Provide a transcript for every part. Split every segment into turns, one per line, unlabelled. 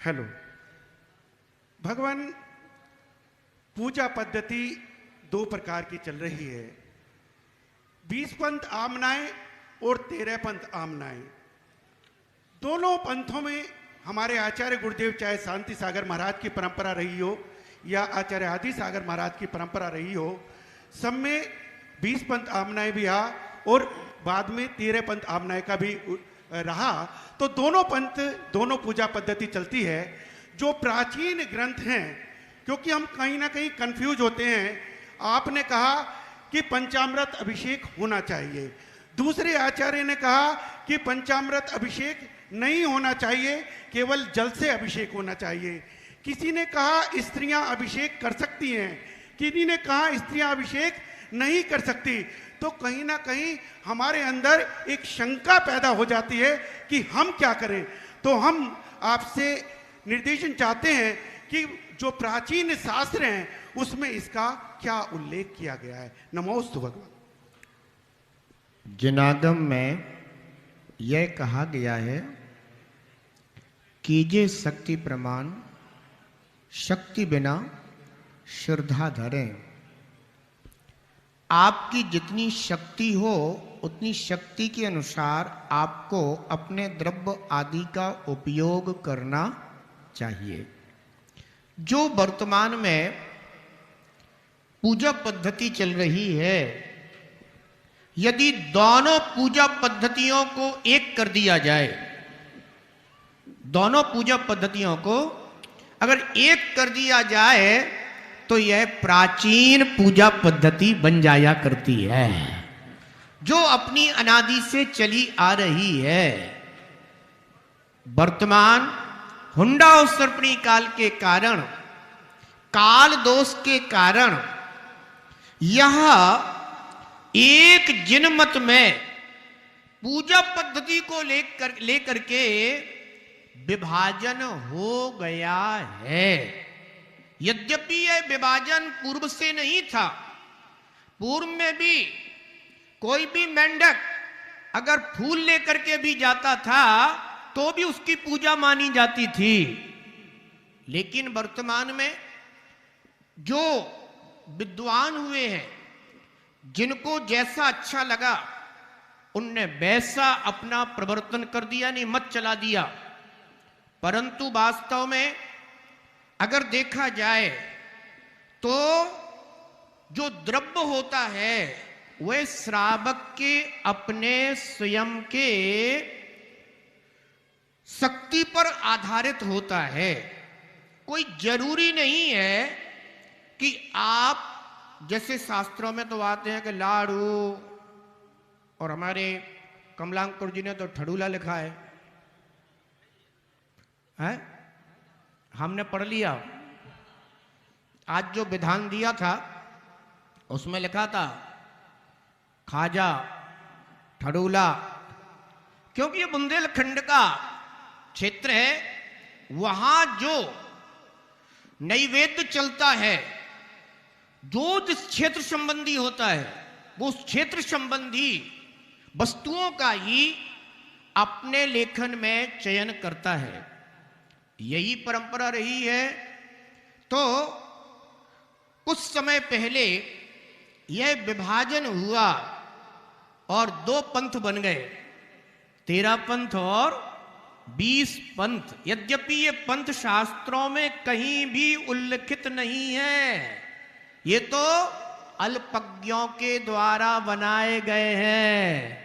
Hello. भगवान, पूजा पद्धति दो प्रकार की चल रही है, 20 पंथ आमनाएं और 13 पंथ आमनाएं। दोनों पंथों में हमारे आचार्य गुरुदेव, चाहे शांति सागर महाराज की परंपरा रही हो या आचार्य आदि सागर महाराज की परंपरा रही हो, सब में 20 पंथ आमनाएं भी आ और बाद में 13 पंथ आमनाएं का भी रहा। तो दोनों पंथ, दोनों पूजा पद्धति चलती है। जो प्राचीन ग्रंथ हैं, क्योंकि हम कहीं ना कहीं कंफ्यूज होते हैं, आपने कहा कि पंचामृत अभिषेक होना चाहिए, दूसरे आचार्य ने कहा कि पंचामृत अभिषेक नहीं होना चाहिए, केवल जल से अभिषेक होना चाहिए। किसी ने कहा स्त्रियां अभिषेक कर सकती हैं, किसी ने कहा स्त्रियां अभिषेक नहीं कर सकती। तो कहीं ना कहीं हमारे अंदर एक शंका पैदा हो जाती है कि हम क्या करें। तो हम आपसे निर्देशन चाहते हैं कि जो प्राचीन शास्त्र हैं उसमें इसका क्या उल्लेख किया गया है। नमोस्तु भगवान।
जनागम में यह कहा गया है, कीजिए शक्ति प्रमाण, शक्ति बिना श्रद्धा धरें। आपकी जितनी शक्ति हो उतनी शक्ति के अनुसार आपको अपने द्रव्य आदि का उपयोग करना चाहिए। जो वर्तमान में पूजा पद्धति चल रही है, यदि दोनों पूजा पद्धतियों को एक कर दिया जाए, दोनों पूजा पद्धतियों को अगर एक कर दिया जाए तो यह प्राचीन पूजा पद्धति बन जाया करती है, जो अपनी अनादि से चली आ रही है। वर्तमान हुंडा और सर्पणी काल के कारण, काल दोष के कारण यह एक जिनमत में पूजा पद्धति को लेकर के विभाजन हो गया है। यद्यपि यह विभाजन पूर्व से नहीं था, पूर्व में भी कोई भी मेंढक अगर फूल लेकर के भी जाता था तो भी उसकी पूजा मानी जाती थी। लेकिन वर्तमान में जो विद्वान हुए हैं, जिनको जैसा अच्छा लगा उनने वैसा अपना प्रवर्तन कर दिया, नहीं मत चला दिया। परंतु वास्तव में अगर देखा जाए तो जो द्रव्य होता है वह श्रावक के अपने स्वयं के शक्ति पर आधारित होता है। कोई जरूरी नहीं है कि आप, जैसे शास्त्रों में तो आते हैं कि लाड़ू, और हमारे कमलांकुर जी ने तो ठड़ूला लिखा है? हमने पढ़ लिया। आज जो विधान दिया था उसमें लिखा था खाजा, ठड़ूला, क्योंकि ये बुंदेलखंड का क्षेत्र है। वहां जो नैवेद्य चलता है, जो जिस क्षेत्र संबंधी होता है, वो उस क्षेत्र संबंधी वस्तुओं का ही अपने लेखन में चयन करता है। यही परंपरा रही है। तो कुछ समय पहले यह विभाजन हुआ और दो पंथ बन गए, 13 पंथ और 20 पंथ। यद्यपि ये पंथ शास्त्रों में कहीं भी उल्लिखित नहीं है, ये तो अल्पज्ञों के द्वारा बनाए गए हैं।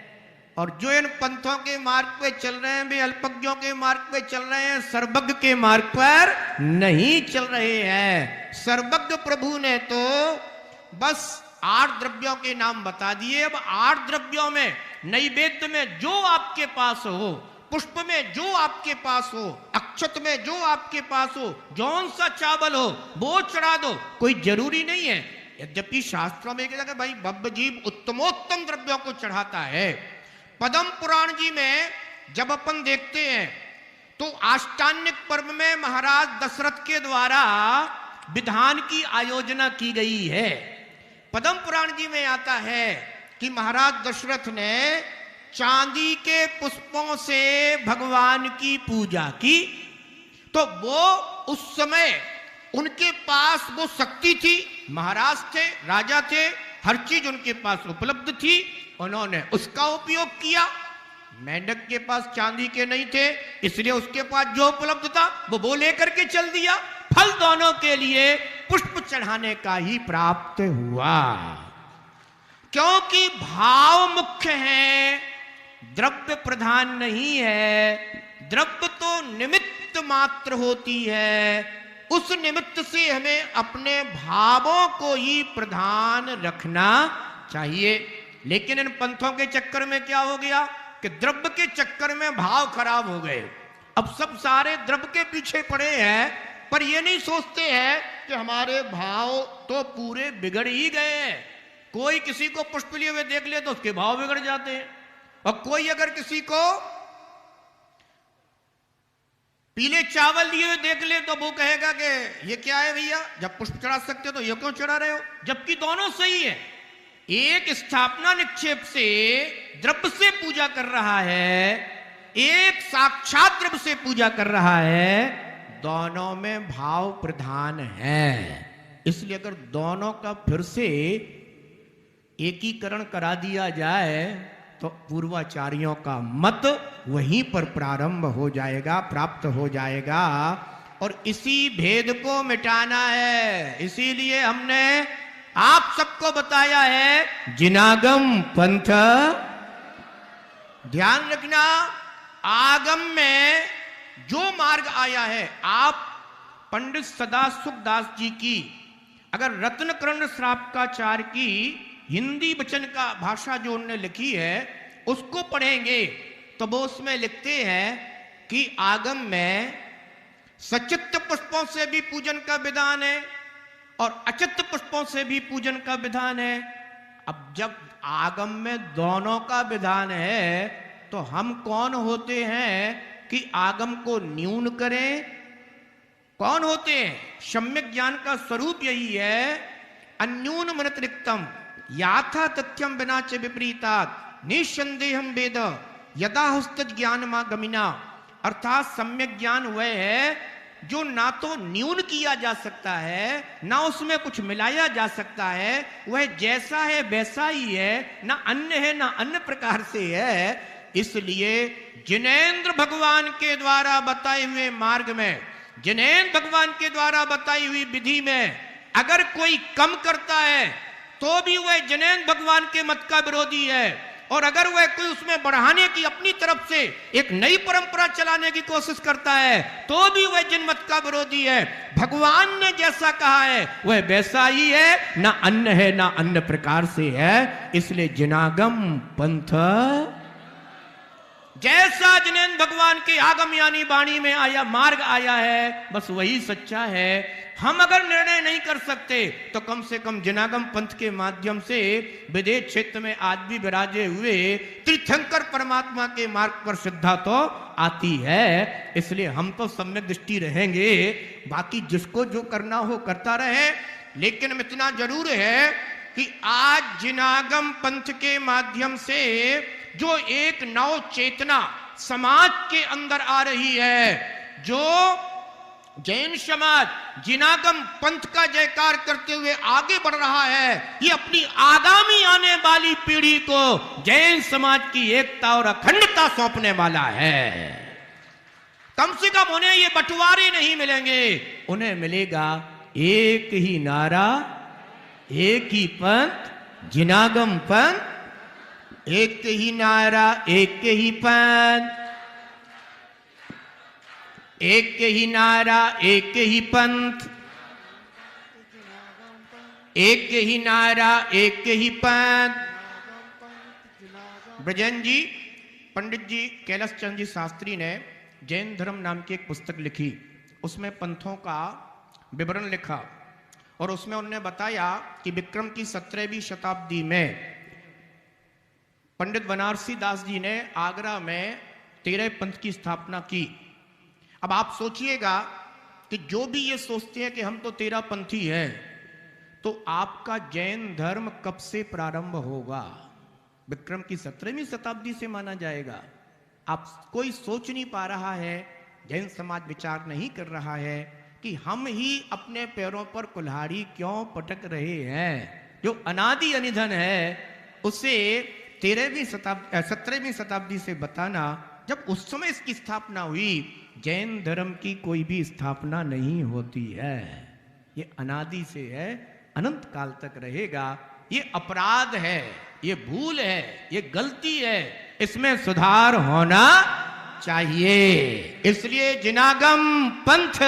और जो इन पंथों के मार्ग पे चल रहे हैं वे अल्पज्ञों के मार्ग पे चल रहे हैं, सर्वज्ञ के मार्ग पर नहीं चल रहे हैं। सर्वज्ञ प्रभु ने तो बस 8 द्रव्यों के नाम बता दिए। अब 8 द्रव्यों में, नैवेद्य में जो आपके पास हो, पुष्प में जो आपके पास हो, अक्षत में जो आपके पास हो, जौन सा चावल हो वो चढ़ा दो, कोई जरूरी नहीं है। यद्यपि शास्त्रों में कहता है भाई बब्ब जीव उत्तमोत्तम द्रव्यों को चढ़ाता है। पद्म पुराण जी में जब अपन देखते हैं तो आष्टान्निक पर्व में महाराज दशरथ के द्वारा विधान की आयोजना की गई है। पद्म पुराण जी में आता है कि महाराज दशरथ ने चांदी के पुष्पों से भगवान की पूजा की। तो वो उस समय उनके पास वो शक्ति थी, महाराज थे, राजा थे, हर चीज उनके पास उपलब्ध थी, उन्होंने उसका उपयोग किया। मेंढक के पास चांदी के नहीं थे, इसलिए उसके पास जो उपलब्ध था वो लेकर के चल दिया। फल दोनों के लिए पुष्प चढ़ाने का ही प्राप्त हुआ, क्योंकि भाव मुख्य है, द्रव्य प्रधान नहीं है। द्रव्य तो निमित्त मात्र होती है, उस निमित्त से हमें अपने भावों को ही प्रधान रखना चाहिए। लेकिन इन पंथों के चक्कर में क्या हो गया कि द्रव्य के चक्कर में भाव खराब हो गए। अब सब सारे द्रव्य के पीछे पड़े हैं, पर ये नहीं सोचते हैं कि हमारे भाव तो पूरे बिगड़ ही गए हैं। कोई किसी को पुष्प लिए हुए देख ले तो उसके भाव बिगड़ जाते हैं, और कोई अगर किसी को पीले चावल लिए हुए देख ले तो वो कहेगा कि ये क्या है भैया, जब पुष्प चढ़ा सकते हो तो ये क्यों चढ़ा रहे हो, जबकि दोनों सही है। एक स्थापना निक्षेप से द्रव्य से पूजा कर रहा है, एक साक्षात द्रव्य से पूजा कर रहा है, दोनों में भाव प्रधान है। इसलिए अगर दोनों का फिर से एकीकरण करा दिया जाए तो पूर्वाचार्यों का मत वहीं पर प्रारंभ हो जाएगा, प्राप्त हो जाएगा, और इसी भेद को मिटाना है। इसीलिए हमने आप सबको बताया है जिनागम पंथ। ध्यान रखना, आगम में जो मार्ग आया है, आप पंडित सदासुख दास जी की अगर रत्नकर्ण श्रापकाचार्य की हिंदी वचन का भाषा जो उन्होंने लिखी है उसको पढ़ेंगे तो वो उसमें लिखते हैं कि आगम में सचित्त पुष्पों से भी पूजन का विधान है और अचित्त पुष्पों से भी पूजन का विधान है। अब जब आगम में दोनों का विधान है तो हम कौन होते हैं कि आगम को न्यून करें? कौन होते हैं? सम्यक ज्ञान का स्वरूप यही है, अन्यून मनतिरिक्तम याथा तथ्यम बिना च विपरीतात् निसंदेहम वेद यदा हस्त ज्ञानमागमिना। अर्थात सम्यक ज्ञान वह है जो ना तो न्यून किया जा सकता है, ना उसमें कुछ मिलाया जा सकता है, वह जैसा है वैसा ही है, ना अन्य है ना अन्य प्रकार से है। इसलिए जिनेंद्र भगवान के द्वारा बताए हुए मार्ग में, जिनेंद्र भगवान के द्वारा बताई हुई विधि में अगर कोई कम करता है तो भी वह जिनेंद्र भगवान के मत का विरोधी है, और अगर वह कोई उसमें बढ़ाने की अपनी तरफ से एक नई परंपरा चलाने की कोशिश करता है तो भी वह जिन मत का विरोधी है। भगवान ने जैसा कहा है वह वैसा ही है, ना अन्य है ना अन्य प्रकार से है। इसलिए जिनागम पंथ, जैसा जिनेंद्र भगवान के आगम यानी वाणी में आया मार्ग आया है बस वही सच्चा है। हम अगर निर्णय नहीं कर सकते तो कम से कम जिनागम पंथ के माध्यम से विदेश क्षेत्र में आज भी विराजे हुए तीर्थंकर परमात्मा के मार्ग पर श्रद्धा तो आती है। इसलिए हम तो सम्यक दृष्टि रहेंगे, बाकी जिसको जो करना हो करता रहे। लेकिन इतना जरूर है कि आज जिनागम पंथ के माध्यम से जो एक नव चेतना समाज के अंदर आ रही है, जो जैन समाज जिनागम पंथ का जयकार करते हुए आगे बढ़ रहा है, ये अपनी आगामी आने वाली पीढ़ी को जैन समाज की एकता और अखंडता सौंपने वाला है। कम से कम उन्हें ये बंटवारे नहीं मिलेंगे, उन्हें मिलेगा एक ही नारा, एक ही पंथ, जिनागम पंथ। एक ही नारा, एक ही पंथ, एक ही नारा, एक ही पंथ, एक ही नारा, एक ही पंथ। ब्रजेन जी, पंडित जी कैलाश चंद्र जी शास्त्री ने जैन धर्म नाम की एक पुस्तक लिखी, उसमें पंथों का विवरण लिखा और उसमें उन्होंने बताया कि विक्रम की 17वीं शताब्दी में पंडित बनारसी दास जी ने आगरा में 13 पंथ की स्थापना की। अब आप सोचिएगा कि जो भी ये सोचते हैं कि हम तो 13 पंथी हैं, तो आपका जैन धर्म कब से प्रारंभ होगा? विक्रम की 17वीं शताब्दी से माना जाएगा। आप कोई सोच नहीं पा रहा है जैन समाज विचार नहीं कर रहा है कि हम ही अपने पैरों पर कुल्हाड़ी क्यों पटक रहे हैं। जो अनादि अनिधन है उसे 17वीं शताब्दी से बताना, जब उस समय इसकी स्थापना हुई, जैन धर्म की कोई भी स्थापना नहीं होती है। ये अनादि से है, अनंत काल तक रहेगा। ये अपराध है, ये भूल है, ये गलती है, इसमें सुधार होना चाहिए। इसलिए जिनागम पंथ